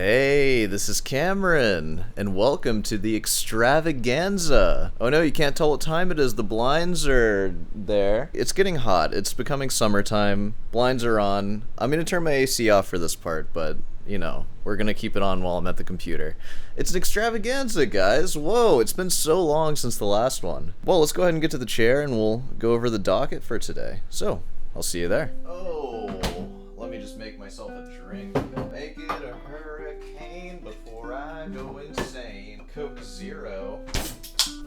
Hey, this is Cameron, and welcome to the Extravaganza. Oh no, you can't tell what time it is. The blinds are there. It's getting hot. It's becoming summertime. Blinds are on. I'm gonna turn my AC off for this part, but, you know, we're gonna keep it on while I'm at the computer. It's an extravaganza, guys. Whoa, it's been so long since the last one. Well, let's go ahead and get to the chair, and we'll go over the docket for today. So, I'll see you there. Oh, let me just make myself a drink. Make it a hurricane before I go insane. Coke Zero.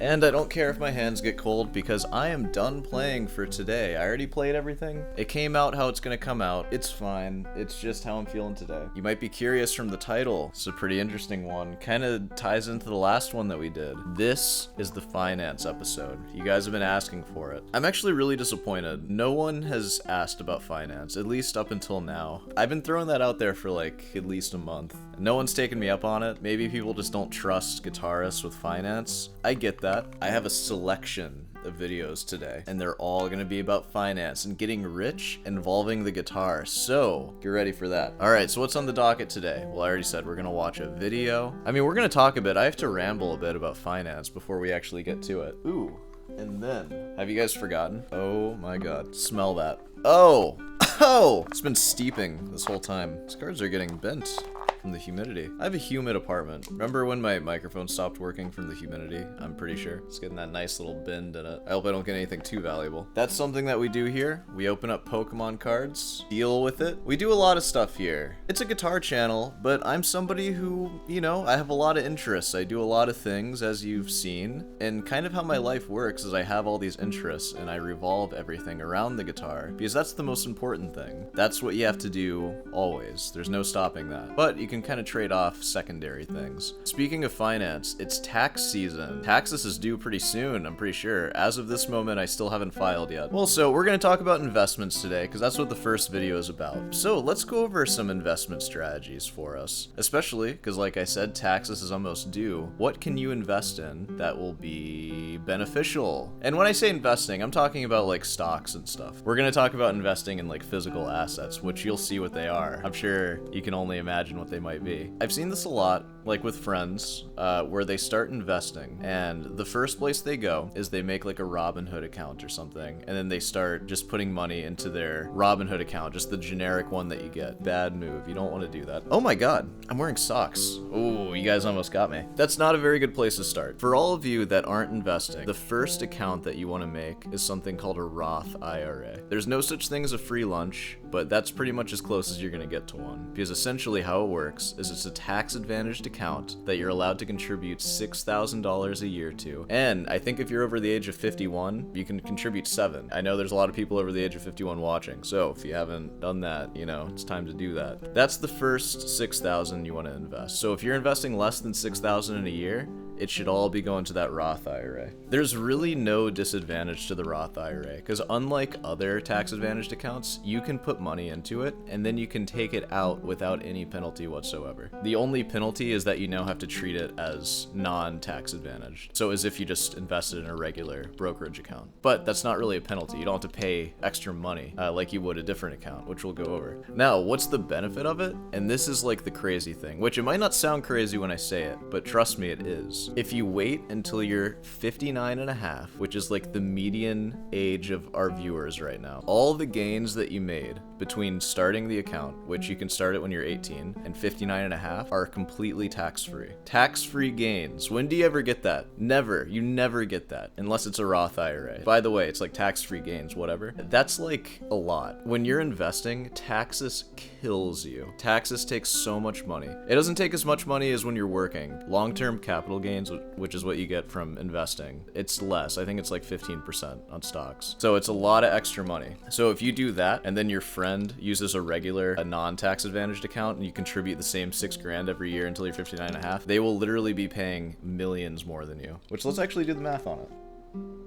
And I don't care if my hands get cold because I am done playing for today. I already played everything. It came out how it's gonna come out. It's fine. It's just how I'm feeling today. You might be curious from the title. It's a pretty interesting one. Kinda ties into the last one that we did. This is the finance episode. You guys have been asking for it. I'm actually really disappointed. No one has asked about finance, at least up until now. I've been throwing that out there for like at least a month. No one's taken me up on it. Maybe people just don't trust guitarists with finance. I get that. I have a selection of videos today, and they're all gonna be about finance and getting rich involving the guitar, so get ready for that. Alright, so what's on the docket today? Well, I already said we're gonna watch a video. I mean, we're gonna talk a bit. I have to ramble a bit about finance before we actually get to it. Ooh, and then, have you guys forgotten? Oh my god, smell that. Oh! Oh! It's been steeping this whole time. These cards are getting bent from the humidity. I have a humid apartment. Remember when my microphone stopped working from the humidity? I'm pretty sure. It's getting that nice little bend in it. I hope I don't get anything too valuable. That's something that we do here. We open up Pokémon cards, deal with it. We do a lot of stuff here. It's a guitar channel, but I'm somebody who, you know, I have a lot of interests. I do a lot of things, as you've seen, and kind of how my life works is I have all these interests and I revolve everything around the guitar because that's the most important thing. That's what you have to do always. There's no stopping that. But you can kind of trade off secondary things. Speaking of finance, it's tax season. Taxes is due pretty soon, I'm pretty sure. As of this moment, I still haven't filed yet. Well, so we're going to talk about investments today because that's what the first video is about. So let's go over some investment strategies for us, especially because, like I said, taxes is almost due. What can you invest in that will be beneficial? And when I say investing, I'm talking about like stocks and stuff. We're going to talk about investing in like physical assets, which you'll see what they are. I'm sure you can only imagine what they might be. I've seen this a lot, like with friends, where they start investing, and the first place they go is they make like a Robinhood account or something, and then they start just putting money into their Robinhood account, just the generic one that you get. Bad move. You don't want to do that. Oh my god, I'm wearing socks. Oh, you guys almost got me. That's not a very good place to start. For all of you that aren't investing, the first account that you want to make is something called a Roth IRA. There's no such thing as a free lunch, but that's pretty much as close as you're going to get to one, because essentially how it works is it's a tax-advantaged account that you're allowed to contribute $6,000 a year to. And I think if you're over the age of 51, you can contribute 7. I know there's a lot of people over the age of 51 watching, so if you haven't done that, you know, it's time to do that. That's the first 6,000 you want to invest. So if you're investing less than 6,000 in a year, it should all be going to that Roth IRA. There's really no disadvantage to the Roth IRA, because unlike other tax-advantaged accounts, you can put money into it, and then you can take it out without any penalty whatsoever. The only penalty is that you now have to treat it as non-tax advantaged. So as if you just invested in a regular brokerage account. But that's not really a penalty. You don't have to pay extra money like you would a different account, which we'll go over. Now, what's the benefit of it? And this is like the crazy thing, which it might not sound crazy when I say it, but trust me, it is. If you wait until you're 59 and a half, which is like the median age of our viewers right now, all the gains that you made between starting the account, which you can start it when you're 18, and 59 and a half are completely tax-free. Tax-free gains. When do you ever get that? Never. You never get that unless it's a Roth IRA. By the way, it's like tax-free gains, whatever. That's like a lot. When you're investing, taxes kills you. Taxes take so much money. It doesn't take as much money as when you're working. Long-term capital gains, which is what you get from investing, it's less. I think it's like 15% on stocks. So it's a lot of extra money. So if you do that and then your friend uses a non-tax advantaged account and you contribute the same $6,000 every year until you're 59 and a half, they will literally be paying millions more than you, which let's actually do the math on it.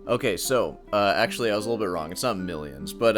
Okay, so actually I was a little bit wrong. It's not millions, but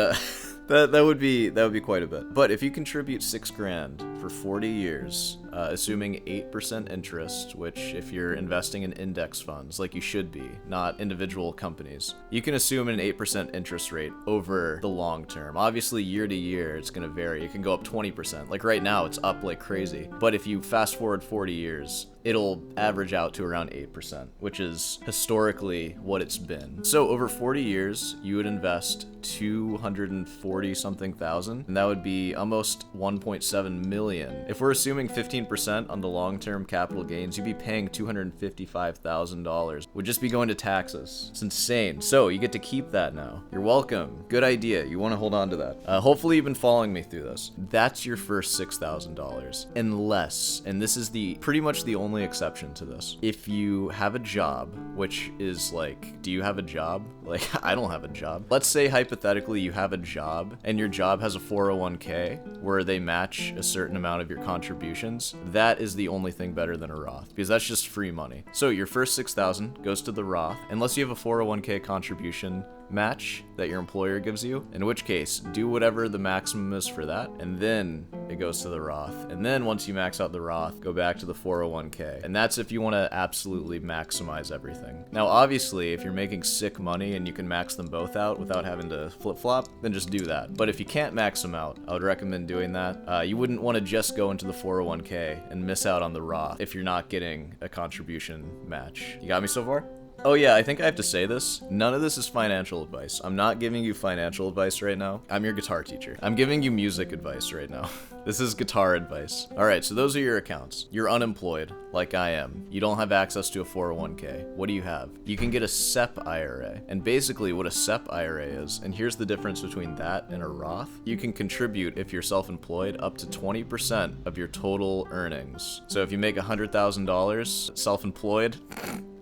that would be quite a bit. But if you contribute $6,000 for 40 years, assuming 8% interest, which if you're investing in index funds, like you should be, not individual companies, you can assume an 8% interest rate over the long term. Obviously, year to year, it's going to vary. It can go up 20%. Like right now, it's up like crazy. But if you fast forward 40 years, it'll average out to around 8%, which is historically what it's been. So over 40 years, you would invest 240 something thousand, and that would be almost 1.7 million. If we're assuming 15% on the long-term capital gains, you'd be paying $255,000. Would just be going to taxes. It's insane. So you get to keep that now. You're welcome. Good idea. You want to hold on to that. Hopefully you've been following me through this. That's your first $6,000. Unless, and this is pretty much the only exception to this, if you have a job, which is like, do you have a job? Like, I don't have a job. Let's say hypothetically you have a job and your job has a 401k where they match a certain amount of your contributions. That is the only thing better than a Roth, because that's just free money. So your first 6,000 goes to the Roth, unless you have a 401k contribution match that your employer gives you, in which case do whatever the maximum is for that, and then it goes to the Roth. And then once you max out the Roth, go back to the 401k. And that's if you want to absolutely maximize everything. Now obviously if you're making sick money and you can max them both out without having to flip-flop, then just do that. But if you can't max them out, I would recommend doing that. You wouldn't want to just go into the 401k and miss out on the Roth if you're not getting a contribution match. You got me so far? Oh yeah, I think I have to say this. None of this is financial advice. I'm not giving you financial advice right now. I'm your guitar teacher. I'm giving you music advice right now. This is guitar advice. Alright, so those are your accounts. You're unemployed, like I am. You don't have access to a 401k. What do you have? You can get a SEP IRA. And basically what a SEP IRA is, and here's the difference between that and a Roth, you can contribute, if you're self-employed, up to 20% of your total earnings. So if you make $100,000 self-employed,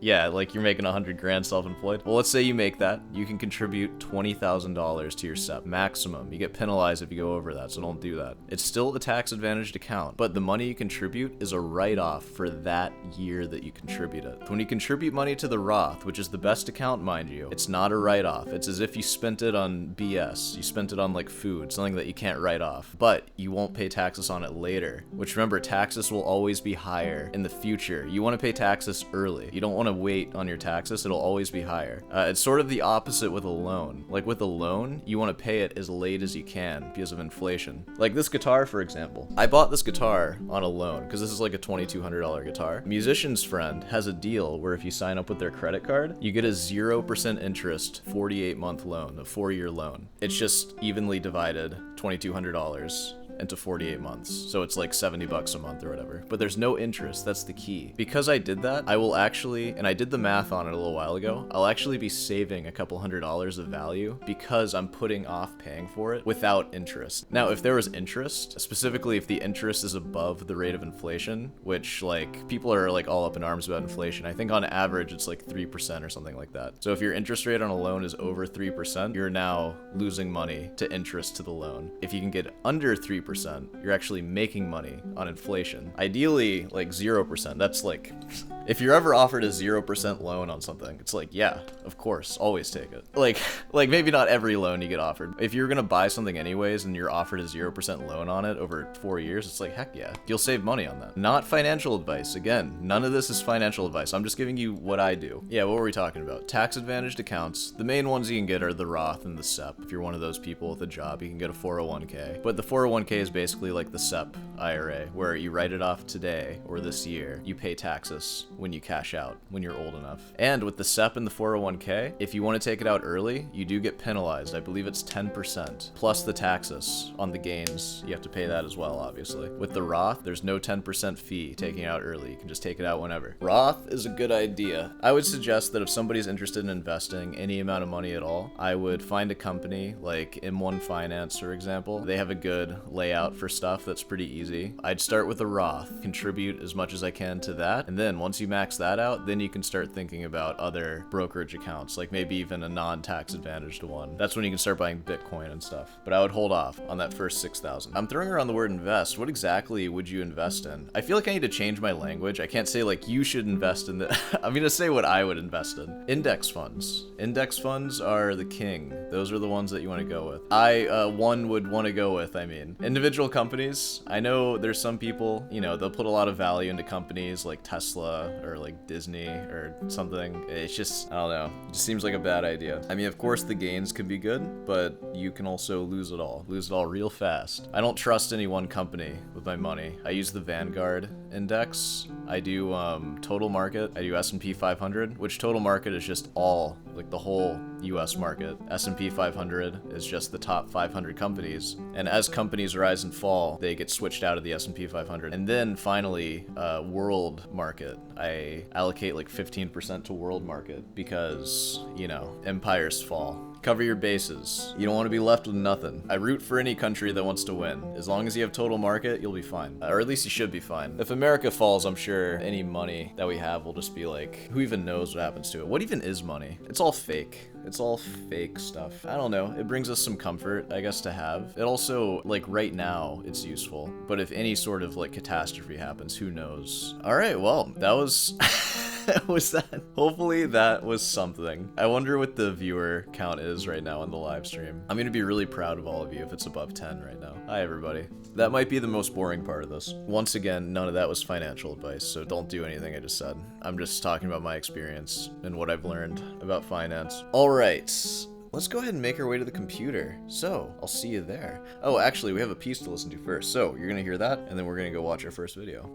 yeah, like you're making 100 grand self-employed. Well, let's say you make that. You can contribute $20,000 to your SEP maximum. You get penalized if you go over that, so don't do that. It's still a tax-advantaged account, but the money you contribute is a write-off for that year that you contribute it. When you contribute money to the Roth, which is the best account, mind you, it's not a write-off. It's as if you spent it on BS. You spent it on like food, something that you can't write off, but you won't pay taxes on it later, which remember, taxes will always be higher in the future. You want to pay taxes early. You don't want to wait on your taxes, it'll always be higher. It's sort of the opposite with a loan. Like with a loan, you want to pay it as late as you can because of inflation. Like this guitar, for example. I bought this guitar on a loan because this is like a $2,200 guitar. Musician's Friend has a deal where if you sign up with their credit card, you get a 0% interest 48-month loan, a 4-year loan. It's just evenly divided, $2,200 into 48 months. So it's like $70 a month or whatever. But there's no interest, that's the key. Because I did that, I will actually, and I did the math on it a little while ago, I'll actually be saving a couple $100s of value because I'm putting off paying for it without interest. Now, if there was interest, specifically if the interest is above the rate of inflation, which like people are like all up in arms about inflation, I think on average it's like 3% or something like that. So if your interest rate on a loan is over 3%, you're now losing money to interest to the loan. If you can get under 3%, you're actually making money on inflation. Ideally, like 0%. That's like, if you're ever offered a 0% loan on something, it's like, yeah, of course, always take it. Like maybe not every loan you get offered. If you're gonna buy something anyways and you're offered a 0% loan on it over 4 years, it's like, heck yeah, you'll save money on that. Not financial advice. Again, none of this is financial advice. I'm just giving you what I do. Yeah, what were we talking about? Tax advantaged accounts. The main ones you can get are the Roth and the SEP. If you're one of those people with a job, you can get a 401k. But the 401k is basically like the SEP IRA, where you write it off today or this year. You pay taxes when you cash out, when you're old enough. And with the SEP and the 401k, if you want to take it out early, you do get penalized. I believe it's 10%, plus the taxes on the gains. You have to pay that as well, obviously. With the Roth, there's no 10% fee taking it out early. You can just take it out whenever. Roth is a good idea. I would suggest that if somebody's interested in investing any amount of money at all, I would find a company like M1 Finance, for example. They have a good layout for stuff that's pretty easy. I'd start with a Roth, contribute as much as I can to that, and then once you you max that out, then you can start thinking about other brokerage accounts, like maybe even a non-tax advantaged one. That's when you can start buying Bitcoin and stuff. But I would hold off on that first 6,000. I'm throwing around the word invest. What exactly would you invest in? I feel like I need to change my language. I can't say like you should invest in the I'm gonna say what I would invest in. Index funds. Index funds are the king. Those are the ones that you want to go with. One would want to go with, I mean. Individual companies, I know there's some people, you know, they'll put a lot of value into companies like Tesla or like Disney or something. It's just, I don't know, it just seems like a bad idea. I mean, of course the gains could be good, but you can also lose it all real fast. I don't trust any one company with my money. I use the Vanguard index. I do total market. I do S&P 500, which total market is just all, like the whole US market. S&P 500 is just the top 500 companies. And as companies rise and fall, they get switched out of the S&P 500. And then finally, world market. I allocate like 15% to world market because, you know, empires fall. Cover your bases. You don't want to be left with nothing. I root for any country that wants to win. As long as you have total market, you'll be fine. Or at least you should be fine. If America falls, I'm sure any money that we have will just be like, who even knows what happens to it? What even is money? It's all fake. It's all fake stuff. I don't know. It brings us some comfort, I guess, to have. It also, like right now, it's useful. But if any sort of like catastrophe happens, who knows? All right, well, that was... was that? Hopefully that was something. I wonder what the viewer count is right now on the live stream. I'm gonna be really proud of all of you if it's above 10 right now. Hi everybody. That might be the most boring part of this. Once again, none of that was financial advice, so don't do anything I just said. I'm just talking about my experience and what I've learned about finance. All right. Let's go ahead and make our way to the computer. So, I'll see you there. Oh, actually, we have a piece to listen to first. So, you're gonna hear that, and then we're gonna go watch our first video.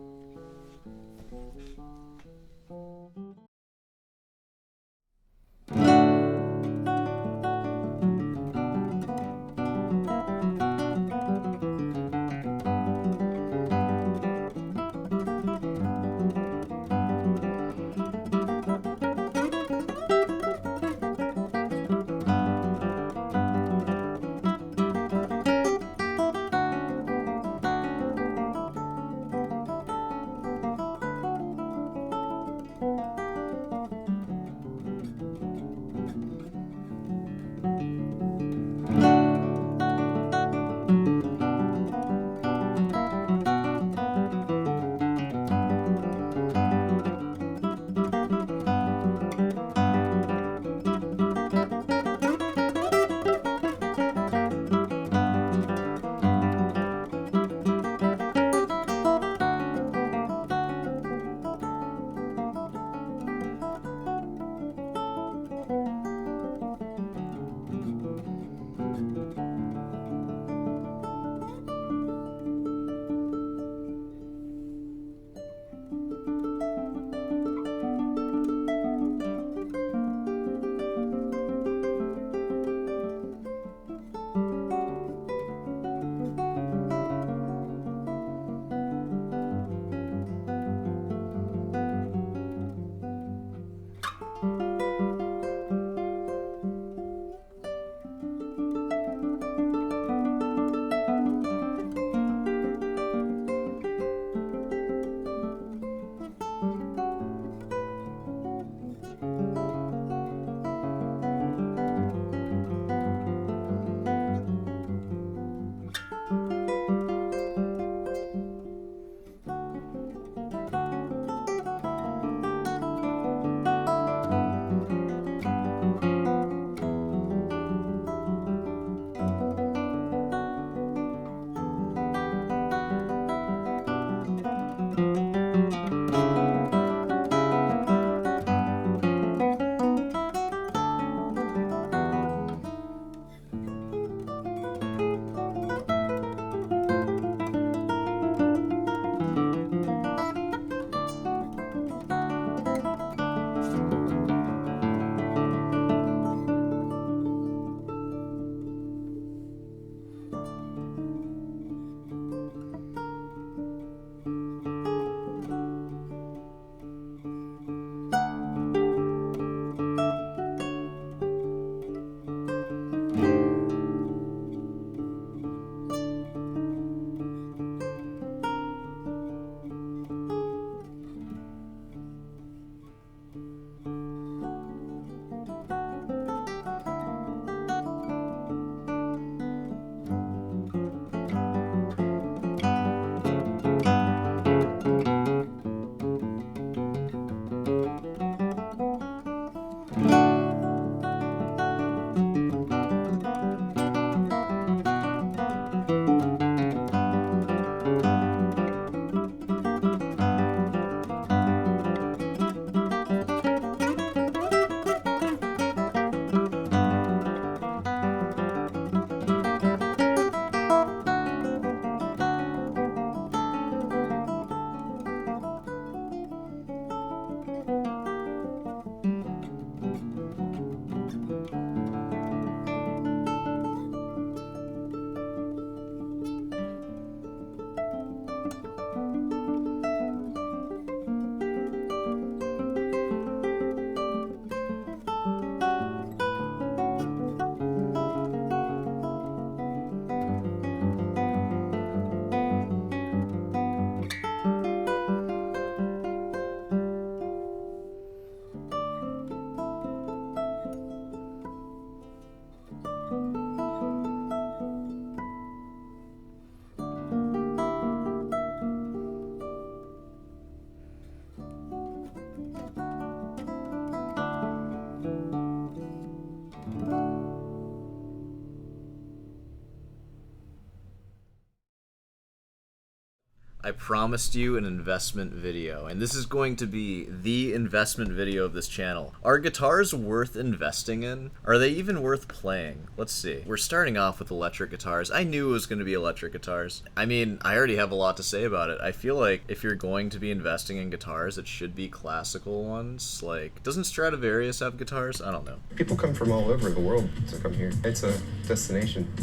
I promised you an investment video, and this is going to be the investment video of this channel. Are guitars worth investing in? Are they even worth playing? Let's see. We're starting off with electric guitars. I knew it was going to be electric guitars. I mean, I already have a lot to say about it. I feel like if you're going to be investing in guitars, it should be classical ones. Like, doesn't Stradivarius have guitars? I don't know. People come from all over the world to come here. It's a destination.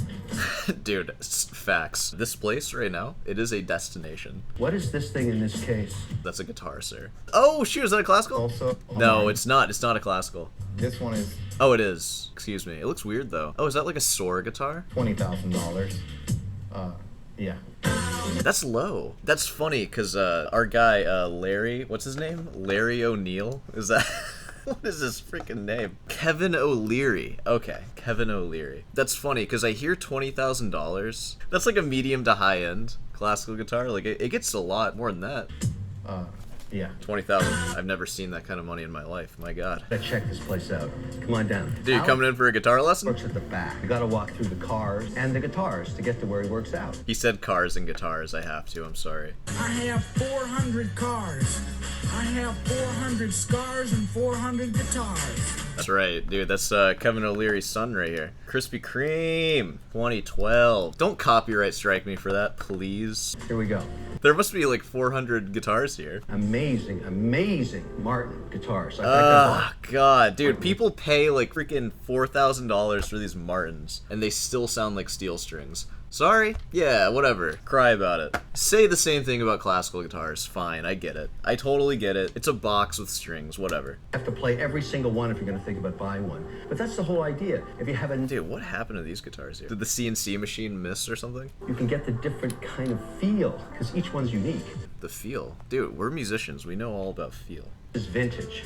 Dude, facts. This place right now, it is a destination. What is this thing in this case? That's a guitar, sir. Oh, shoot, is that a classical? Also, No, it's not. It's not a classical. this one is Oh, it is. Excuse me. It looks weird, though. Oh, is that like a Soar guitar? $20,000. Yeah. That's low. That's funny, because our guy, Larry, what's his name? Larry O'Neill? Is that... What is his freaking name? Kevin O'Leary. Okay, Kevin O'Leary. That's funny, because I hear $20,000. That's like a medium to high-end classical guitar. Like, it gets a lot more than that. Yeah. 20,000. I've never seen that kind of money in my life. My God. Gotta check this place out. Come on down. Dude, you coming in for a guitar lesson? Works at the back. You gotta walk through the cars and the guitars to get to where he works out. He said cars and guitars. I have to. I'm sorry. I have 400 cars. I have 400 scars and 400 guitars. That's right, dude. That's Kevin O'Leary's son right here. Krispy Kreme, 2012. Don't copyright strike me for that, please. Here we go. There must be like 400 guitars here. Amazing, amazing Martin guitars. Oh, God. Dude, people pay like freaking $4,000 for these Martins, and they still sound like steel strings. Sorry? Yeah, whatever. Cry about it. Say the same thing about classical guitars. Fine, I get it. I totally get it. It's a box with strings, whatever. You have to play every single one if you're gonna think about buying one. But that's the whole idea. If you have a... Dude, what happened to these guitars here? Did the CNC machine miss or something? You can get the different kind of feel, because each one's unique. The feel. Dude, we're musicians. We know all about feel. It's vintage.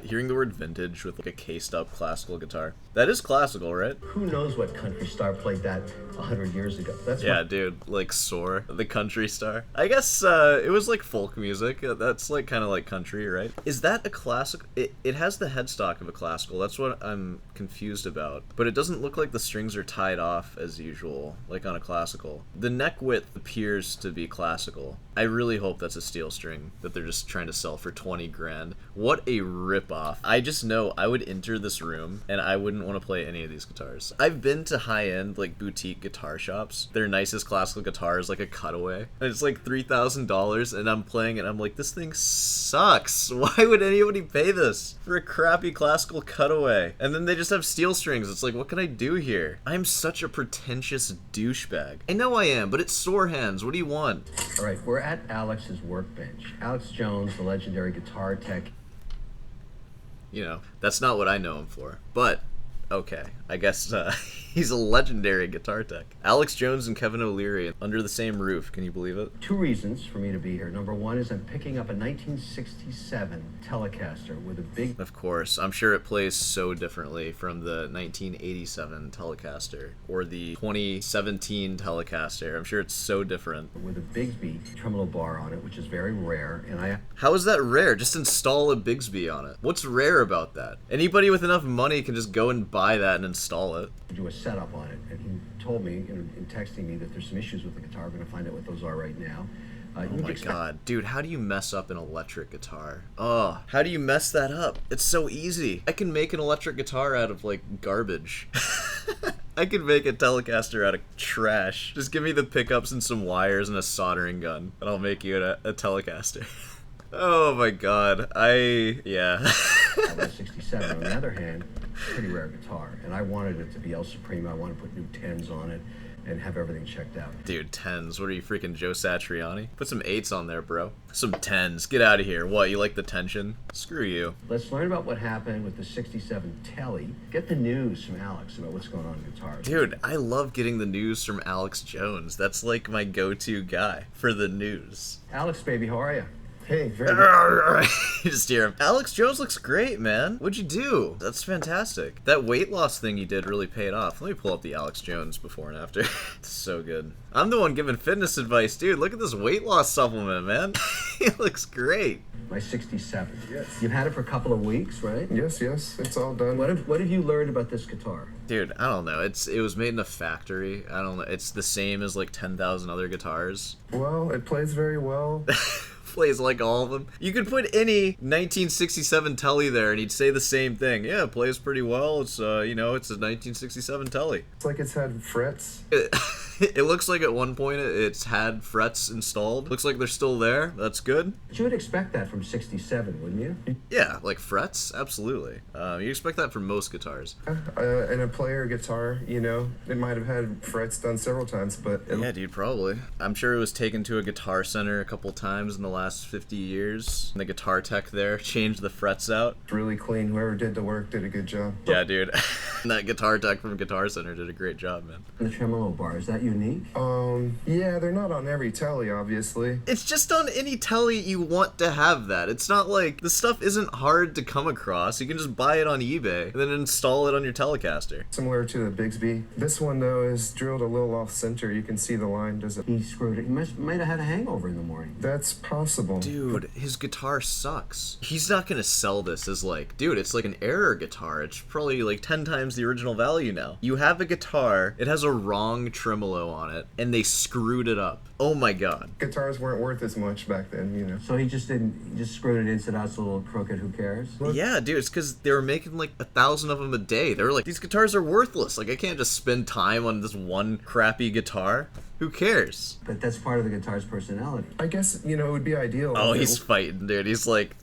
Hearing the word vintage with like a cased up classical guitar. That is classical, right? Who knows what country star played that 100 years ago? That's Yeah, what... dude, like Soar, the country star. I guess it was like folk music. That's like kind of like country, right? Is that a classic? It has the headstock of a classical. That's what I'm confused about. But it doesn't look like the strings are tied off as usual, like on a classical. The neck width appears to be classical. I really hope that's a steel string that they're just trying to sell for 20 grand. What a ripoff. I just know I would enter this room and I wouldn't want to play any of these guitars. I've been to high-end like boutique guitar shops. Their nicest classical guitar is like a Cutaway. And it's like $3,000 and I'm playing it and I'm like, this thing sucks. Why would anybody pay this for a crappy classical Cutaway? And then they just have steel strings. It's like, what can I do here? I'm such a pretentious douchebag. I know I am, but it's sore hands. What do you want? All right, we're at Alex's workbench. Alex Jones, the legendary guitar tech. You know, that's not what I know him for. But, okay, I guess he's a legendary guitar tech. Alex Jones and Kevin O'Leary under the same roof. Can you believe it? Two reasons for me to be here. Number one is I'm picking up a 1967 Telecaster with a big... Of course. I'm sure it plays so differently from the 1987 Telecaster or the 2017 Telecaster. I'm sure it's so different. with a Bigsby tremolo bar on it, which is very rare, and I How is that rare? Just install a Bigsby on it. What's rare about that? Anybody with enough money can just go and buy that and install it. do a setup on it, and he told me in texting me that there's some issues with the guitar. We're going to find out what those are right now. Oh my God, dude, how do you mess up an electric guitar? Oh, how do you mess that up? It's so easy. I can make an electric guitar out of, like, garbage. I could make a Telecaster out of trash. Just give me the pickups and some wires and a soldering gun, and I'll make you a Telecaster. Oh my God, yeah. 67. On the other hand, pretty rare guitar, and I wanted it to be El Supreme. I want to put new 10s on it and have everything checked out. Dude, 10s. What are you, freaking Joe Satriani? Put some 8s on there, bro. Some 10s. Get out of here. What, you like the tension? Screw you. Let's learn about what happened with the 67 Telly. Get the news from Alex about what's going on in guitars. Dude, I love getting the news from Alex Jones. That's like my go-to guy for the news. Alex, baby, how are you? Hey, very good. You just hear him. Alex Jones looks great, man. What'd you do? That's fantastic. That weight loss thing you did really paid off. Let me pull up the Alex Jones before and after. It's so good. I'm the one giving fitness advice, dude. Look at this weight loss supplement, man. He looks great. My 67. Yes. You've had it for a couple of weeks, right? Yes, it's all done. What have you learned about this guitar? Dude, I don't know. It was made in a factory. I don't know. It's the same as like 10,000 other guitars. Well, it plays very well. Plays like all of them. You could put any 1967 Telly there and he'd say the same thing. Yeah, it plays pretty well. It's you know, it's a 1967 Telly. It's like it's had frets. It looks like at one point it's had frets installed. Looks like they're still there. That's good. But you would expect that from 67, wouldn't you? Yeah, like frets? Absolutely. You expect that from most guitars. And a player guitar, you know, it might have had frets done several times, but Yeah, dude, probably. I'm sure it was taken to a Guitar Center a couple times in the last 50 years. And the guitar tech there changed the frets out. it's really clean. Whoever did the work did a good job. Yeah, dude. That guitar tech from Guitar Center did a great job, man. The tremolo bar, is that unique? Yeah, they're not on every Telly, obviously. It's just on any Telly you want to have that. It's not like, the stuff isn't hard to come across. You can just buy it on eBay and then install it on your Telecaster. Similar to the Bigsby. This one, though, is drilled a little off center. You can see the line does it. He screwed it. He might have had a hangover in the morning. That's possible. Dude, his guitar sucks. He's not gonna sell this as like, dude, it's like an error guitar. It's probably like 10 times the original value now. You have a guitar, it has a wrong tremolo on it, and they screwed it up. Oh my god. Guitars weren't worth as much back then, you know. So he just screwed it in, said, "That's a little crooked, who cares?" Yeah, dude, it's because they were making like 1,000 of them a day. They were like, these guitars are worthless. Like, I can't just spend time on this one crappy guitar. Who cares? But that's part of the guitar's personality. I guess, you know, it would be ideal. Oh, if it he's fighting, dude. He's like,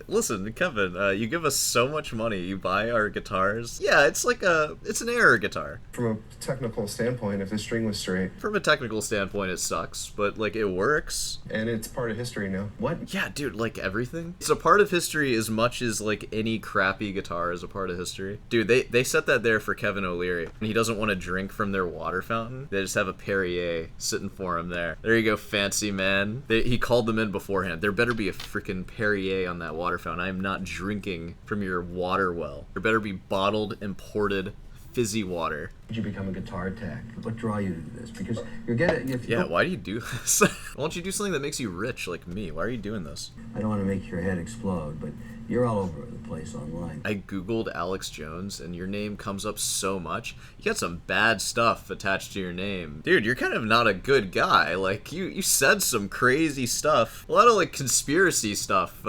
listen, Kevin, you give us so much money, you buy our guitars. Yeah, it's like it's an error guitar. From a technical standpoint, if the string was straight, From a technical standpoint, it sucks, but like, it works. and it's part of history now. What? Yeah, dude, like everything. It's a part of history as much as like any crappy guitar is a part of history. Dude, they set that there for Kevin O'Leary. He doesn't want to drink from their water fountain. They just have a Perrier sitting for him there. There you go, fancy man. He called them in beforehand. There better be a freaking Perrier on that water fountain. I am not drinking from your water well. There better be bottled, imported, fizzy water. Did you become a guitar tech? What draw you to this? Because you're getting. Yeah, why do you do this? Why don't you do something that makes you rich like me? Why are you doing this? I don't want to make your head explode, but you're all over the place online. I googled Alex Jones and your name comes up so much. You got some bad stuff attached to your name. Dude, you're kind of not a good guy. Like, you said some crazy stuff. A lot of, like, conspiracy stuff.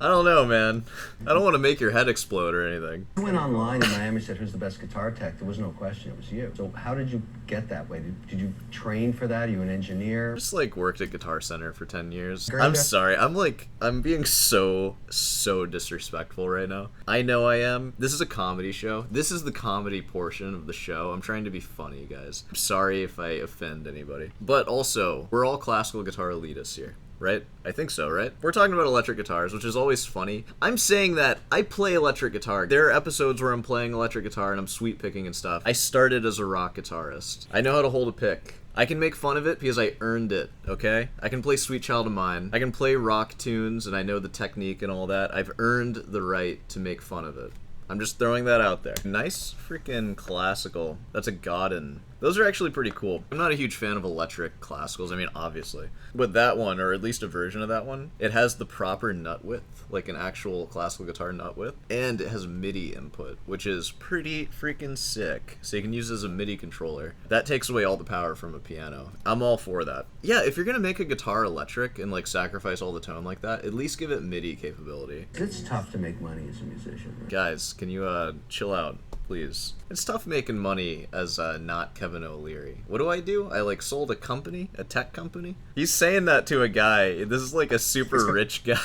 I don't know, man. I don't want to make your head explode or anything. I went online in Miami, said, "Who's the best guitar tech?" There was no question, it was you. So how did you get that way? Did you train for that? Are you an engineer? Just, like, worked at Guitar Center for 10 years. Great. I'm sorry. I'm being so disrespectful right now. I know I am. This is a comedy show. This is the comedy portion of the show. I'm trying to be funny, guys. I'm sorry if I offend anybody. But also, we're all classical guitar elitists here. Right? I think so, right? We're talking about electric guitars, which is always funny. I'm saying that I play electric guitar. There are episodes where I'm playing electric guitar and I'm sweep picking and stuff. I started as a rock guitarist. I know how to hold a pick. I can make fun of it because I earned it, okay? I can play Sweet Child of Mine. I can play rock tunes and I know the technique and all that. I've earned the right to make fun of it. I'm just throwing that out there. Nice freaking classical. That's a Godin. Those are actually pretty cool. I'm not a huge fan of electric classicals, I mean, obviously. With that one, or at least a version of that one, it has the proper nut width, like an actual classical guitar nut width, and it has MIDI input, which is pretty freaking sick. So you can use it as a MIDI controller. That takes away all the power from a piano. I'm all for that. Yeah, if you're gonna make a guitar electric and like sacrifice all the tone like that, at least give it MIDI capability. It's tough to make money as a musician. Right? Guys, can you chill out, please? It's tough making money as not Kevin O'Leary. What do? I like sold a company, a tech company. He's saying that to a guy. This is like a super rich guy.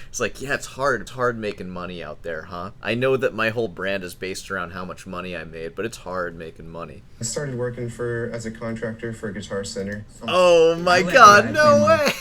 It's like, yeah, it's hard making money out there, huh? I know that my whole brand is based around how much money I made, but it's hard making money. I started working as a contractor for Guitar Center. Oh my god, no way!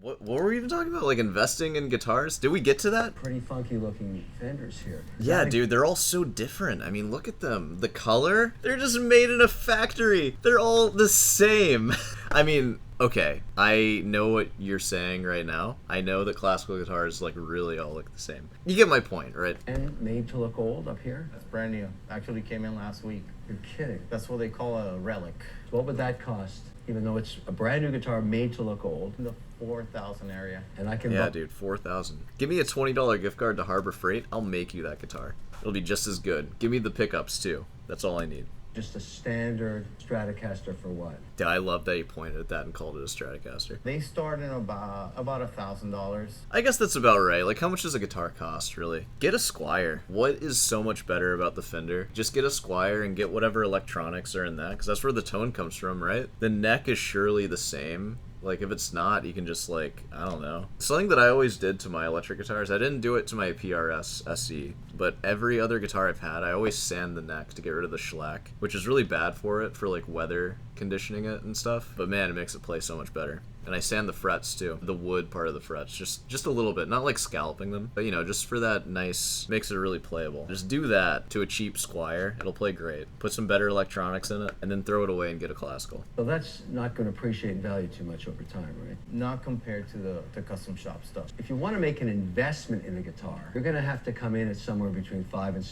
What were we even talking about? Like investing in guitars? Did we get to that? Pretty funky looking Fenders here. Yeah, dude, they're all so different. I mean, look at them. The color? They're just made in a factory. They're all the same. I mean, okay, I know what you're saying right now. I know that classical guitars, like, really all look the same. You get my point, right? And made to look old up here? That's brand new. Actually came in last week. You're kidding. That's what they call a relic. So what would that cost? Even though it's a brand new guitar made to look old. In the 4,000 area. And I can Yeah, dude, 4,000. Give me a $20 gift card to Harbor Freight. I'll make you that guitar. It'll be just as good. Give me the pickups, too. That's all I need. Just a standard Stratocaster for what? Dude, I love that you pointed at that and called it a Stratocaster. They start in about $1,000. I guess that's about right. Like, how much does a guitar cost, really? Get a Squire. What is so much better about the Fender? Just get a Squire and get whatever electronics are in that, because that's where the tone comes from, right? The neck is surely the same. Like, if it's not, you can just, like, I don't know. Something that I always did to my electric guitars, I didn't do it to my PRS SE, but every other guitar I've had, I always sand the neck to get rid of the shellac, which is really bad for it, for, like, weather conditioning it and stuff. But, man, it makes it play so much better. And I sand the frets, too. The wood part of the frets. Just a little bit. Not, like, scalloping them, but, you know, just for that nice... Makes it really playable. Just do that to a cheap Squire. It'll play great. Put some better electronics in it, and then throw it away and get a classical. So that's not going to appreciate in value too much over time, right? Not compared to the custom shop stuff. If you want to make an investment in a guitar, you're going to have to come in at somewhere between $5,000 and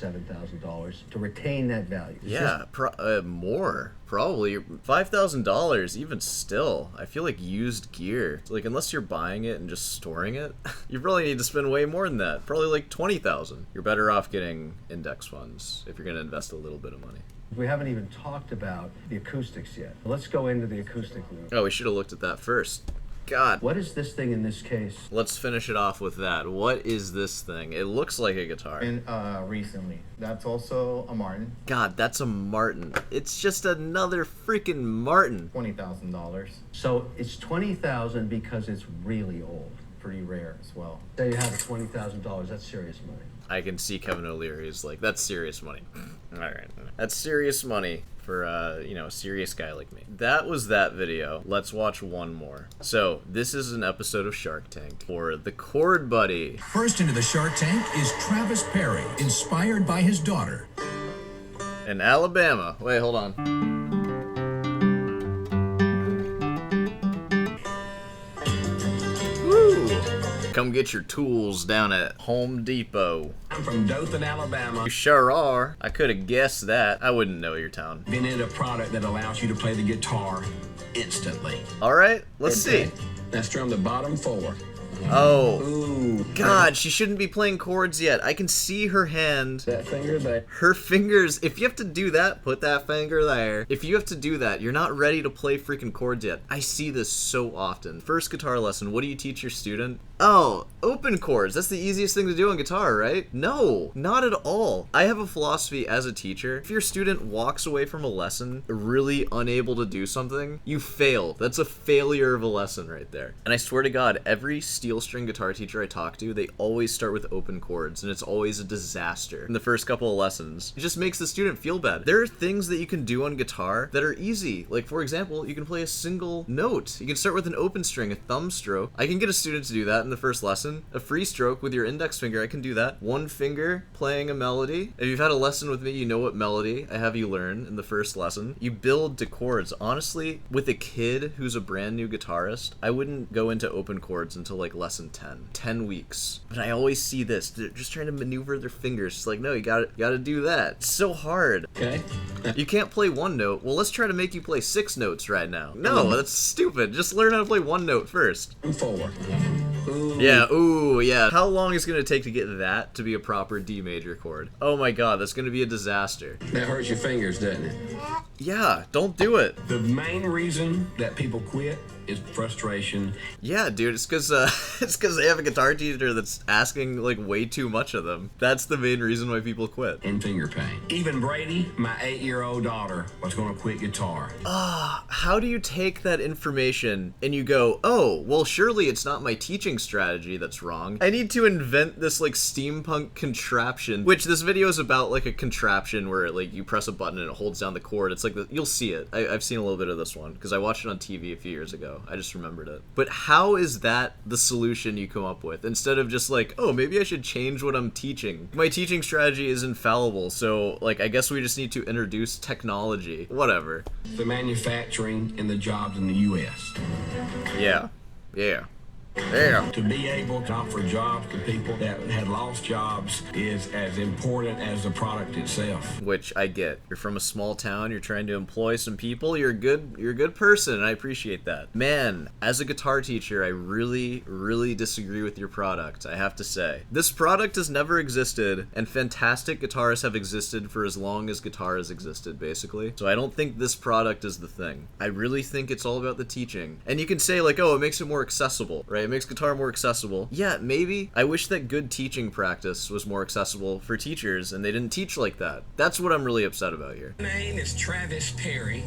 $7,000 to retain that value. Yeah, more. Probably $5,000 even still. I feel like used gear. Like, unless you're buying it and just storing it, you probably need to spend way more than that. Probably like $20,000. You're better off getting index funds if you're going to invest a little bit of money. We haven't even talked about the acoustics yet. Let's go into the acoustic room. Oh, we should have looked at that first. God. What is this thing in this case? Let's finish it off with that. What is this thing? It looks like a guitar. And recently. That's also a Martin. God, that's a Martin. It's just another freaking Martin. $20,000. So it's $20,000 because it's really old. Pretty rare as well. There you have it, $20,000. That's serious money. I can see Kevin O'Leary's like, that's serious money. All right. That's serious money for, a serious guy like me. That was that video. Let's watch one more. So, this is an episode of Shark Tank for the Chord Buddy. First into the Shark Tank is Travis Perry, inspired by his daughter. In Alabama. Wait, hold on. Woo! Come get your tools down at Home Depot. I'm from Dothan, Alabama. You sure are. I could have guessed that. I wouldn't know your town. Invented a product that allows you to play the guitar instantly. All right, let's see. Now strum the bottom four. Oh. Ooh. God, she shouldn't be playing chords yet. I can see her hand. That finger there. Her fingers, if you have to do that, put that finger there. If you have to do that, you're not ready to play freaking chords yet. I see this so often. First guitar lesson, what do you teach your student? Oh, open chords. That's the easiest thing to do on guitar, right? No, not at all. I have a philosophy as a teacher. If your student walks away from a lesson really unable to do something, you fail. That's a failure of a lesson right there. And I swear to God, every steel string guitar teacher I talk to, they always start with open chords, and it's always a disaster in the first couple of lessons. It just makes the student feel bad. There are things that you can do on guitar that are easy. Like, for example, you can play a single note. You can start with an open string, a thumb stroke. I can get a student to do that in the first lesson. A free stroke with your index finger, I can do that. One finger playing a melody. If you've had a lesson with me, you know what melody I have you learn in the first lesson. You build to chords. Honestly, with a kid who's a brand new guitarist, I wouldn't go into open chords until like lesson 10. 10 weeks. But I always see this. They're just trying to maneuver their fingers. It's like, no, you gotta do that. It's so hard. Okay. You can't play one note. Well, let's try to make you play 6 notes right now. No, that's stupid. Just learn how to play one note first. Four. Ooh. Yeah, ooh, yeah. How long is it gonna take to get that to be a proper D major chord? Oh my god, that's gonna be a disaster. That hurts your fingers, doesn't it? Yeah, don't do it. The main reason that people quit is frustration. Yeah, dude, it's because they have a guitar teacher that's asking like way too much of them. That's the main reason why people quit. And finger pain. Even Brady, my 8-year-old daughter, was going to quit guitar. How do you take that information and you go, oh, well, surely it's not my teaching strategy that's wrong. I need to invent this like steampunk contraption, which this video is about, like a contraption where like you press a button and it holds down the chord. It's like you'll see it. I've seen a little bit of this one because I watched it on TV a few years ago. I just remembered it. But how is that the solution you come up with instead of just like, oh, maybe I should change what I'm teaching? My teaching strategy is infallible, so like I guess we just need to introduce technology. Whatever. The manufacturing and the jobs in the U.S. Yeah. Yeah. To be able to offer jobs to people that had lost jobs is as important as the product itself. Which I get. You're from a small town, you're trying to employ some people, you're a good person, and I appreciate that. Man, as a guitar teacher, I really disagree with your product, I have to say. This product has never existed, and fantastic guitarists have existed for as long as guitar has existed, basically. So I don't think this product is the thing. I really think it's all about the teaching. And you can say like, oh, it makes it more accessible, right? It makes guitar more accessible. Yeah, maybe. I wish that good teaching practice was more accessible for teachers and they didn't teach like that. That's what I'm really upset about here. My name is Travis Perry.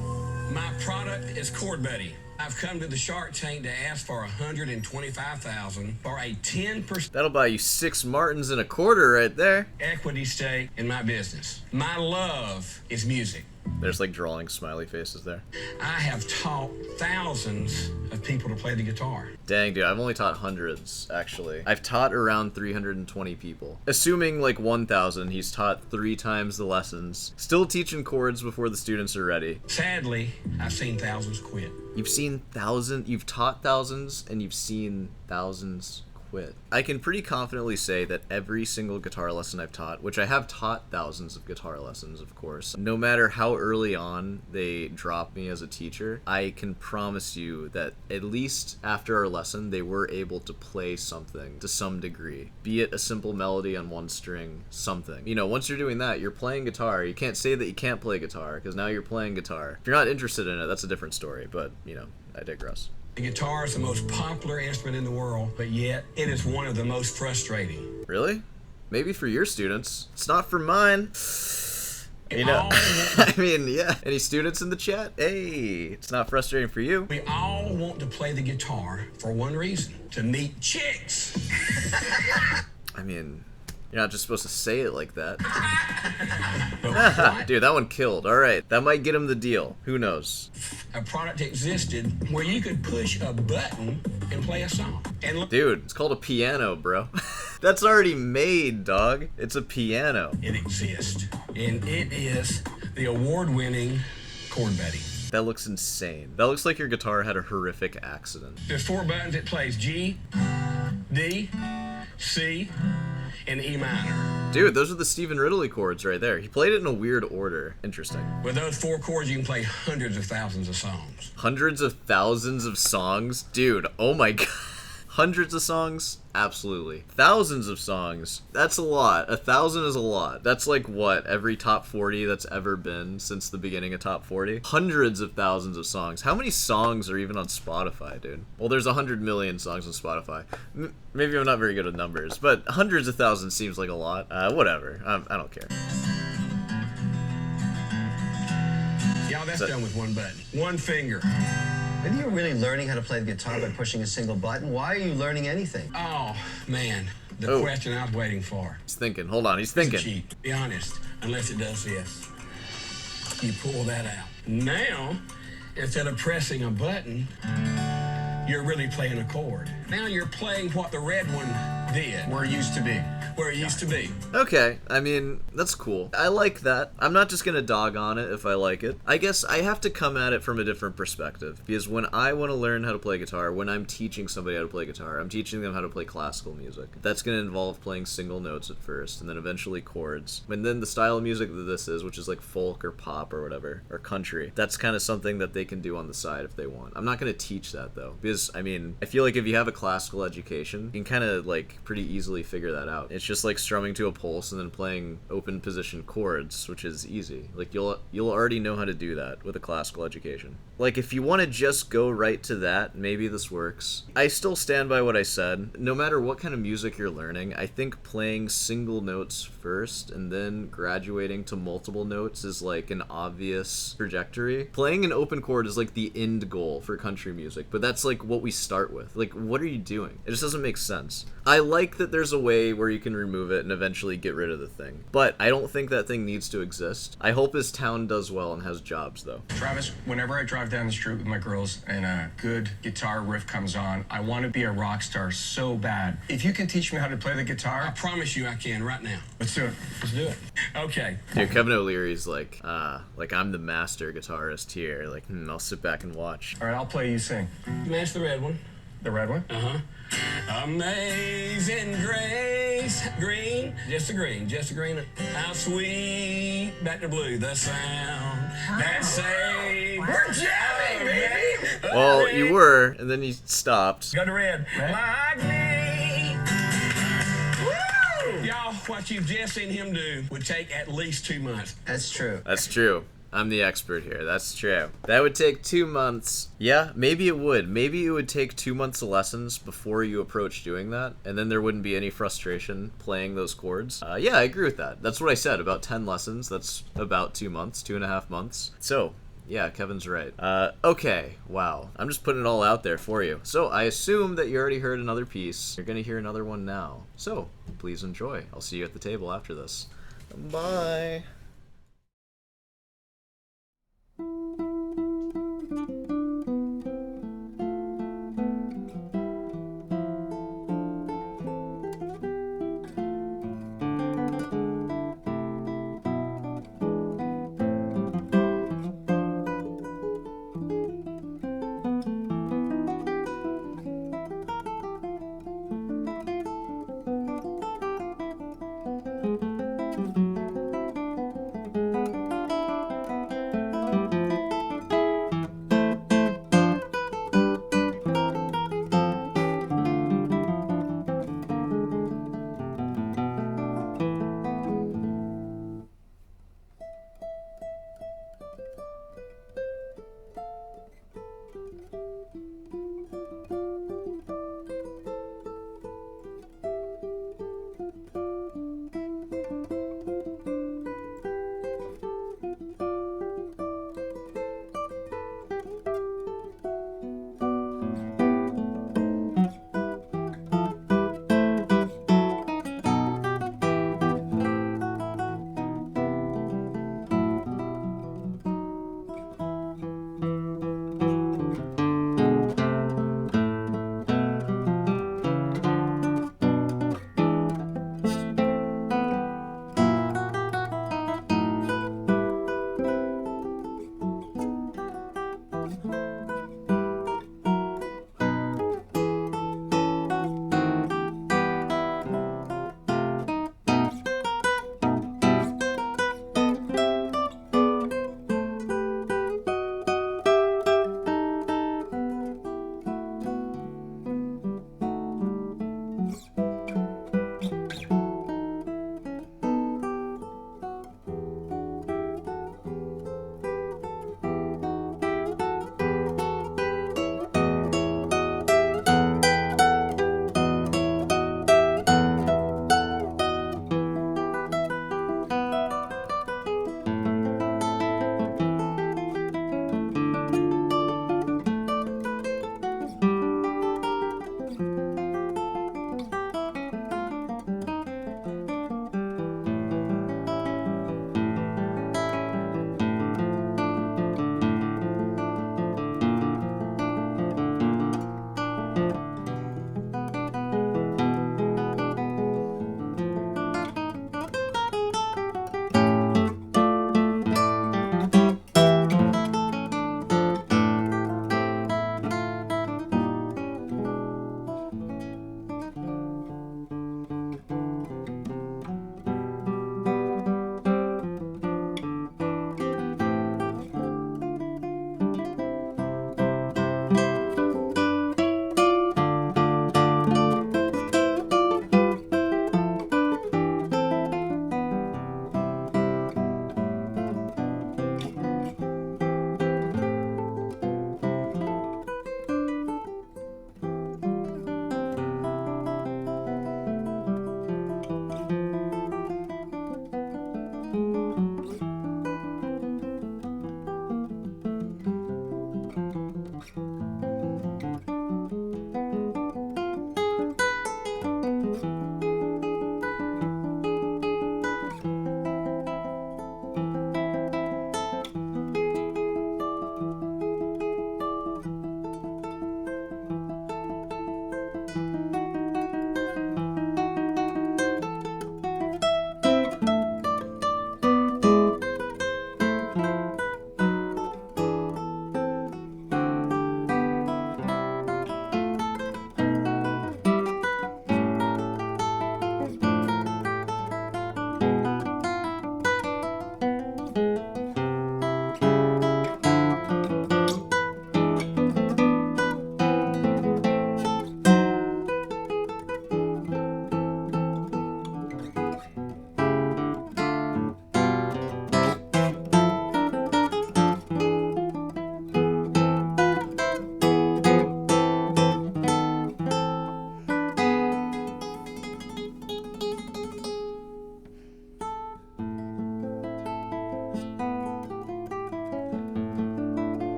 My product is Chord Buddy. I've come to the Shark Tank to ask for $125,000 for a 10% That'll buy you 6 Martins and a quarter right there. equity stake in my business. My love is music. There's like drawing smiley faces there. I have taught thousands of people to play the guitar. Dang, dude, I've only taught hundreds, actually. I've taught around 320 people. Assuming like 1,000, he's taught 3 times the lessons. Still teaching chords before the students are ready. Sadly, I've seen thousands quit. You've taught thousands, and you've seen thousands quit. I can pretty confidently say that every single guitar lesson I've taught, which I have taught thousands of guitar lessons, of course, no matter how early on they drop me as a teacher, I can promise you that at least after our lesson, they were able to play something to some degree. Be it a simple melody on one string, something. You know, once you're doing that, you're playing guitar. You can't say that you can't play guitar, because now you're playing guitar. If you're not interested in it, that's a different story, but, you know, I digress. The guitar is the most popular instrument in the world, but yet it is one of the most frustrating. Really? Maybe for your students. It's not for mine. You We know, all- I mean, yeah. Any students in the chat? Hey, it's not frustrating for you. We all want to play the guitar for one reason, to meet chicks. I mean, you're not just supposed to say it like that. But what? Dude, that one killed. All right, that might get him the deal. Who knows? A product existed where you could push a button and play a song. And look, Dude, it's called a piano, bro. That's already made, dog. It's a piano. it exists. And it is the award-winning chord buddy. That looks insane. That looks like your guitar had a horrific accident. There's 4 buttons. It plays G, D, C, and E minor. Dude, those are the Stephen Ridley chords right there. He played it in a weird order. Interesting. With those 4 chords, you can play hundreds of thousands of songs. Hundreds of thousands of songs? Dude, oh my god. Hundreds of songs? Absolutely. Thousands of songs? That's a lot. 1,000 is a lot. That's like what? Every top 40 that's ever been since the beginning of top 40? Hundreds of thousands of songs. How many songs are even on Spotify, dude? Well, there's 100 million songs on Spotify. Maybe I'm not very good at numbers, but hundreds of thousands seems like a lot. Whatever. I don't care. Y'all, that's done with one button. One finger. Maybe you're really learning how to play the guitar by pushing a single button. Why are you learning anything? Oh, man. The Oh. question I was waiting for. He's thinking. Hold on, he's thinking. Cheat. Be honest. Unless it does this. You pull that out. Now, instead of pressing a button, you're really playing a chord. Now you're playing what the red one did. Where it used to be. Where it used to be. Okay, I mean, that's cool. I like that. I'm not just gonna dog on it if I like it. I guess I have to come at it from a different perspective, because when I want to learn how to play guitar, when I'm teaching somebody how to play guitar, I'm teaching them how to play classical music. That's gonna involve playing single notes at first, and then eventually chords. And then the style of music that this is, which is like folk or pop or whatever, or country, that's kind of something that they can do on the side if they want. I'm not gonna teach that though, because, I mean, I feel like if you have a classical education, you can kind of like pretty easily figure that out. It's just like strumming to a pulse and then playing open position chords, which is easy. Like you'll already know how to do that with a classical education. Like if you want to just go right to that, maybe this works. I still stand by what I said. No matter what kind of music you're learning, I think playing single notes first and then graduating to multiple notes is like an obvious trajectory. Playing an open chord is like the end goal for country music, but that's like what we start with. Like, what are you doing? It just doesn't make sense. I like that there's a way where you can remove it and eventually get rid of the thing, but I don't think that thing needs to exist. I hope his town does well and has jobs, though. Travis, whenever I drive down the street with my girls and a good guitar riff comes on, I want to be a rock star so bad. If you can teach me how to play the I guitar, promise you I can right now. let's do it. Let's do it. Okay. Dude, Kevin O'Leary's like I'm the master guitarist here. Like, I'll sit back and watch. All right, I'll play, you sing. Match the red one. The red one? Uh-huh. Amazing grace, green, just a green, just a green. How sweet, back to blue, the sound that saved. We're jamming, baby. Well, you were, and then you stopped. Go to red. Like me. Woo! Y'all, what you've just seen him do would take at least 2 months. That's true. That's true. I'm the expert here. That's true. That would take 2 months. Yeah, maybe it would. Maybe it would take 2 months of lessons before you approach doing that, and then there wouldn't be any frustration playing those chords. Yeah, I agree with that. That's what I said. About 10 lessons. That's about 2 months, 2.5 months. So, yeah, Kevin's right. Okay, wow. I'm just putting it all out there for you. So, I assume that you already heard another piece. You're gonna hear another one now. So, please enjoy. I'll see you at the table after this. Bye.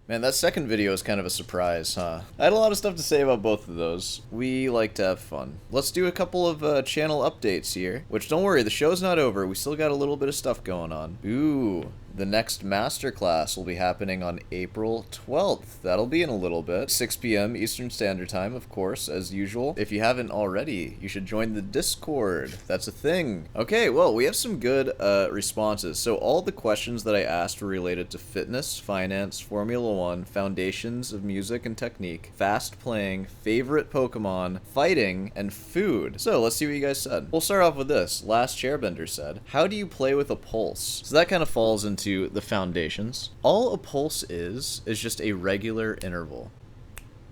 Man, that second video is kind of a surprise, huh? I had a lot of stuff to say about both of those. We like to have fun. Let's do a couple of channel updates here. Which, don't worry, the show's not over. We still got a little bit of stuff going on. Ooh. The next masterclass will be happening on April 12th. That'll be in a little bit. 6 p.m. Eastern Standard Time, of course, as usual. If you haven't already, you should join the Discord. That's a thing. Okay, well, we have some good responses. So all the questions that I asked were related to fitness, finance, Formula One, foundations of music and technique, fast playing, favorite Pokemon, fighting, and food. So let's see what you guys said. We'll start off with this. Last Chairbender said, how do you play with a pulse? So that kind of falls into the foundations. All a pulse is just a regular interval.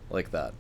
Like that.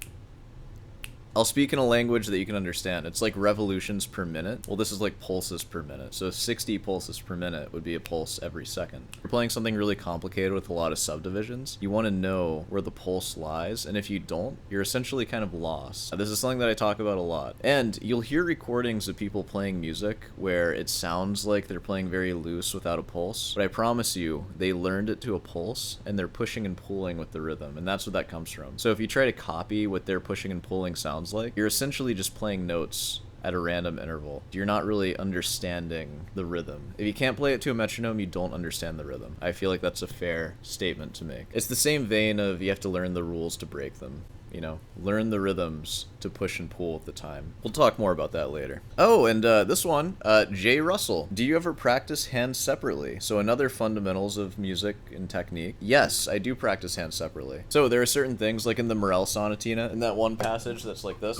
I'll speak in a language that you can understand. It's like revolutions per minute. Well, this is like pulses per minute. So 60 pulses per minute would be a pulse every second. If you're playing something really complicated with a lot of subdivisions, you want to know where the pulse lies, and if you don't, you're essentially kind of lost. This is something that I talk about a lot. And you'll hear recordings of people playing music where it sounds like they're playing very loose without a pulse, but I promise you, they learned it to a pulse, and they're pushing and pulling with the rhythm, and that's what that comes from. So if you try to copy what their pushing and pulling sounds like, you're essentially just playing notes at a random interval. You're not really understanding the rhythm. If you can't play it to a metronome, you don't understand the rhythm. I feel like that's a fair statement to make. It's the same vein of you have to learn the rules to break them. You know, learn the rhythms to push and pull at the time. We'll talk more about that later. Oh, and this one, Jay Russell. Do you ever practice hands separately? So another fundamentals of music and technique. Yes, I do practice hands separately. So there are certain things, like in the Morel Sonatina, in that one passage that's like this.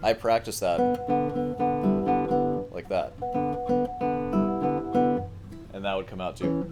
I practice that. Like that. And that would come out too.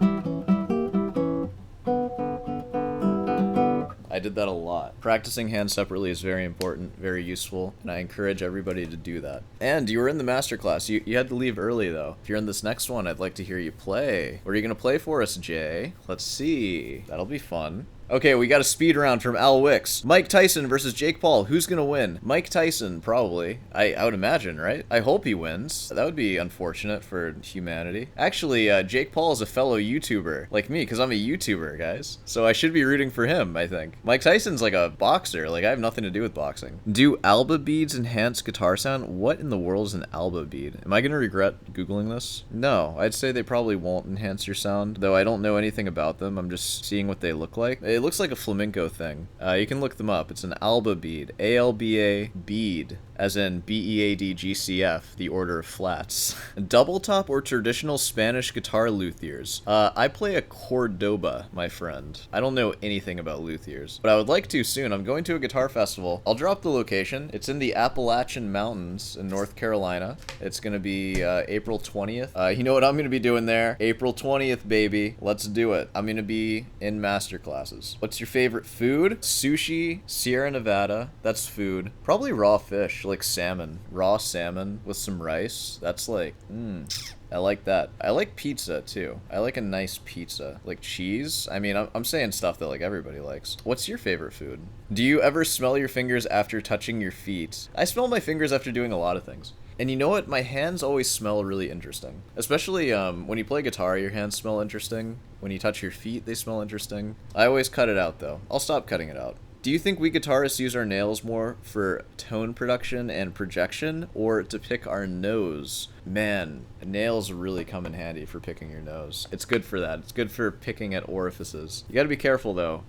I did that a lot. Practicing hands separately is very important, very useful, and I encourage everybody to do that. And you were in the masterclass. You had to leave early, though. If you're in this next one, I'd like to hear you play. What are you going to play for us, Jay? Let's see. That'll be fun. Okay, we got a speed round from Al Wicks. Mike Tyson versus Jake Paul. Who's gonna win? Mike Tyson, probably. I would imagine, right? I hope he wins. That would be unfortunate for humanity. Actually, Jake Paul is a fellow YouTuber, like me, because I'm a YouTuber, guys. So I should be rooting for him, I think. Mike Tyson's like a boxer. Like, I have nothing to do with boxing. Do Alba beads enhance guitar sound? What in the world is an Alba bead? Am I gonna regret Googling this? No, I'd say they probably won't enhance your sound, though I don't know anything about them. I'm just seeing what they look like. It looks like a flamenco thing. You can look them up. It's an Alba bead. A-L-B-A bead, as in B-E-A-D-G-C-F, the order of flats. Double top or traditional Spanish guitar luthiers? I play a Cordoba, my friend. I don't know anything about luthiers, but I would like to soon. I'm going to a guitar festival. I'll drop the location. It's in the Appalachian Mountains in North Carolina. It's gonna be April 20th. You know what I'm gonna be doing there? April 20th, baby. Let's do it. I'm gonna be in master classes. What's your favorite food? Sushi, Sierra Nevada. That's food. Probably raw fish, like salmon. Raw salmon with some rice. That's like, I like that. I like pizza, too. I like a nice pizza. Like cheese. I mean, I'm saying stuff that, like, everybody likes. What's your favorite food? Do you ever smell your fingers after touching your feet? I smell my fingers after doing a lot of things. And you know what? My hands always smell really interesting. Especially when you play guitar, your hands smell interesting. When you touch your feet, they smell interesting. I always cut it out, though. I'll stop cutting it out. Do you think we guitarists use our nails more for tone production and projection, or to pick our nose? Man, nails really come in handy for picking your nose. It's good for that. It's good for picking at orifices. You gotta be careful, though,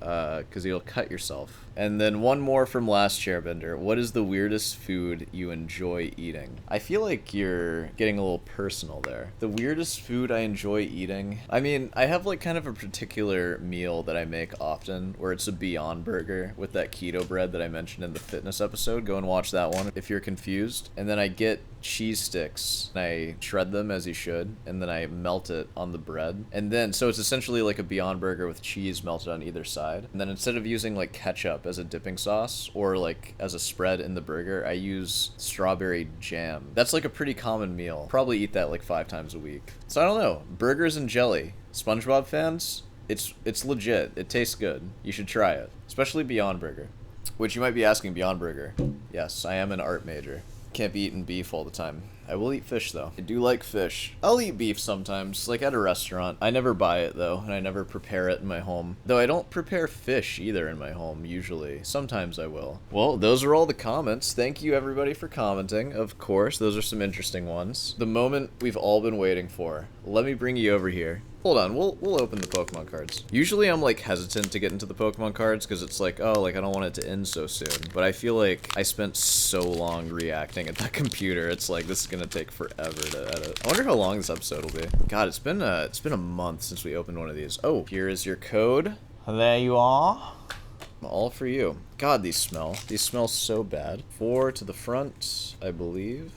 because you'll cut yourself. And then one more from Last Chairbender. What is the weirdest food you enjoy eating? I feel like you're getting a little personal there. The weirdest food I enjoy eating? I mean, I have like kind of a particular meal that I make often, where it's a Beyond Burger with that keto bread that I mentioned in the fitness episode. Go and watch that one if you're confused. And then I get cheese sticks, and I shred them as you should, and then I melt it on the bread. And then, so it's essentially like a Beyond Burger with cheese melted on either side. And then instead of using like ketchup as a dipping sauce, or like as a spread in the burger, I use strawberry jam. That's like a pretty common meal. Probably eat that like 5 times a week. So I don't know, burgers and jelly. SpongeBob fans? It's legit. It tastes good. You should try it. Especially Beyond Burger. Which you might be asking, Beyond Burger. Yes, I am an art major. Can't be eating beef all the time. I will eat fish, though. I do like fish. I'll eat beef sometimes, like at a restaurant. I never buy it, though, and I never prepare it in my home. Though I don't prepare fish either in my home, usually. Sometimes I will. Well, those are all the comments. Thank you, everybody, for commenting. Of course, those are some interesting ones. The moment we've all been waiting for. Let me bring you over here. Hold on, we'll open the Pokemon cards. Usually I'm like hesitant to get into the Pokemon cards because it's like, oh, like I don't want it to end so soon. But I feel like I spent so long reacting at that computer. It's like this is gonna take forever to edit. I wonder how long this episode will be. God, it's been a month since we opened one of these. Oh, here is your code. There you are. All for you. God, these smell. These smell so bad. 4 to the front, I believe.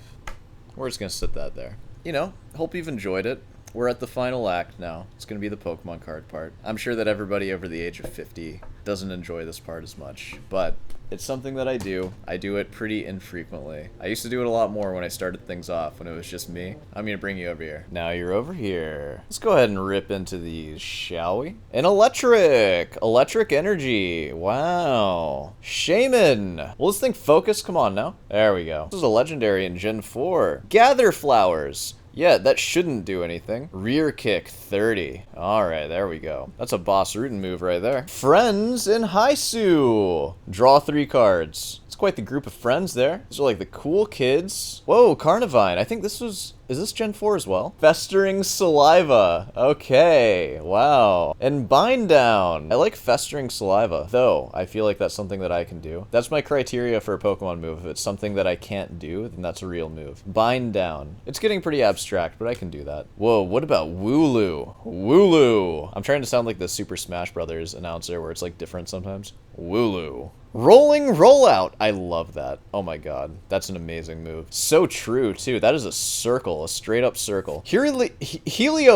We're just gonna sit that there. You know, hope you've enjoyed it. We're at the final act now. It's going to be the Pokemon card part. I'm sure that everybody over the age of 50 doesn't enjoy this part as much, but it's something that I do. I do it pretty infrequently. I used to do it a lot more when I started things off, when it was just me. I'm going to bring you over here. Now you're over here. Let's go ahead and rip into these, shall we? An electric! Electric energy. Wow. Shaman! Will this thing focus? Come on now. There we go. This is a legendary in Gen 4. Gather flowers. Yeah, that shouldn't do anything. Rear kick, 30. Alright, there we go. That's a boss rootin' move right there. Friends in Haisu. Draw 3 cards. It's quite the group of friends there. These are like the cool kids. Whoa, Carnivine. I think this was... Is this Gen 4 as well? Festering Saliva. Okay, wow. And Bind Down. I like Festering Saliva, though I feel like that's something that I can do. That's my criteria for a Pokemon move. If it's something that I can't do, then that's a real move. Bind Down. It's getting pretty abstract, but I can do that. Whoa, what about Wooloo? Wooloo. I'm trying to sound like the Super Smash Brothers announcer where it's like different sometimes. Wooloo. Rolling Rollout. I love that. Oh my god. That's an amazing move. So true, too. That is a circle. A straight up circle. Heliopatile.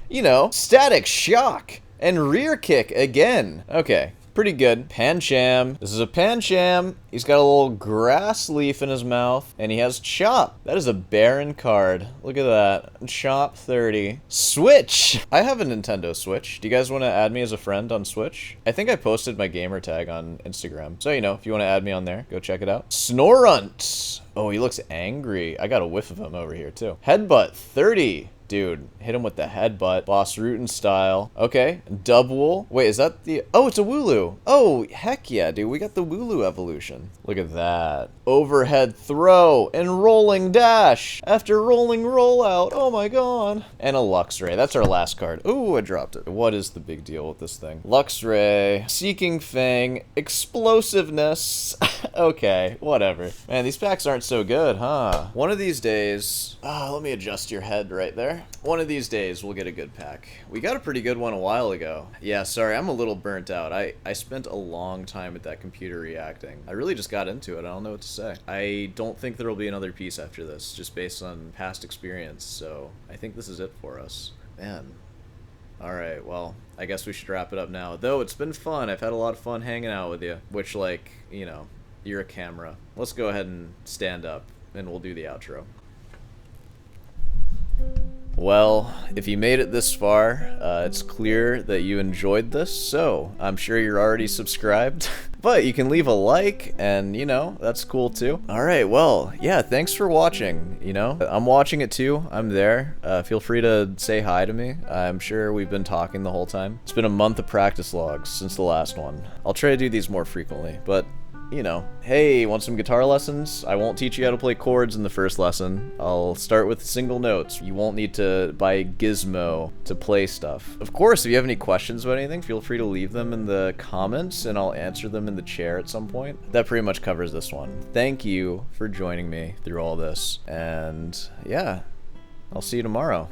You know, Static Shock. And Rear Kick again. Okay. Pretty good. Pancham. This is a Pancham. He's got a little grass leaf in his mouth. And he has Chop. That is a barren card. Look at that. Chop 30. Switch. I have a Nintendo Switch. Do you guys want to add me as a friend on Switch? I think I posted my gamer tag on Instagram. So, you know, if you want to add me on there, go check it out. Snorunt. Oh, he looks angry. I got a whiff of him over here, too. Headbutt 30. Dude, hit him with the headbutt. Boss Rootin' style. Okay. Dubwool. Wait, is that the... Oh, it's a Wooloo. Oh, heck yeah, dude. We got the Wooloo evolution. Look at that. Overhead throw and rolling dash after rolling rollout. Oh my god. And a Luxray. That's our last card. Ooh, I dropped it. What is the big deal with this thing? Luxray. Seeking Fang. Explosiveness. Okay, whatever. Man, these packs aren't so good, huh? One of these days... let me adjust your head right there. One of these days, we'll get a good pack. We got a pretty good one a while ago. Yeah, sorry, I'm a little burnt out. I spent a long time at that computer reacting. I really just got into it. I don't know what to say. I don't think there will be another piece after this, just based on past experience, so I think this is it for us. Man. Alright, well, I guess we should wrap it up now. Though, it's been fun. I've had a lot of fun hanging out with you, which, like, you know, you're a camera. Let's go ahead and stand up, and we'll do the outro. Well, if you made it this far, it's clear that you enjoyed this, so I'm sure you're already subscribed. But you can leave a like, and, you know, that's cool too. Alright, well, yeah, thanks for watching, you know. I'm watching it too. I'm there. Feel free to say hi to me. I'm sure we've been talking the whole time. It's been a month of practice logs since the last one. I'll try to do these more frequently, but... You know, hey, want some guitar lessons? I won't teach you how to play chords in the first lesson. I'll start with single notes. You won't need to buy a gizmo to play stuff. Of course, if you have any questions about anything, feel free to leave them in the comments and I'll answer them in the chair at some point. That pretty much covers this one. Thank you for joining me through all this. And yeah, I'll see you tomorrow.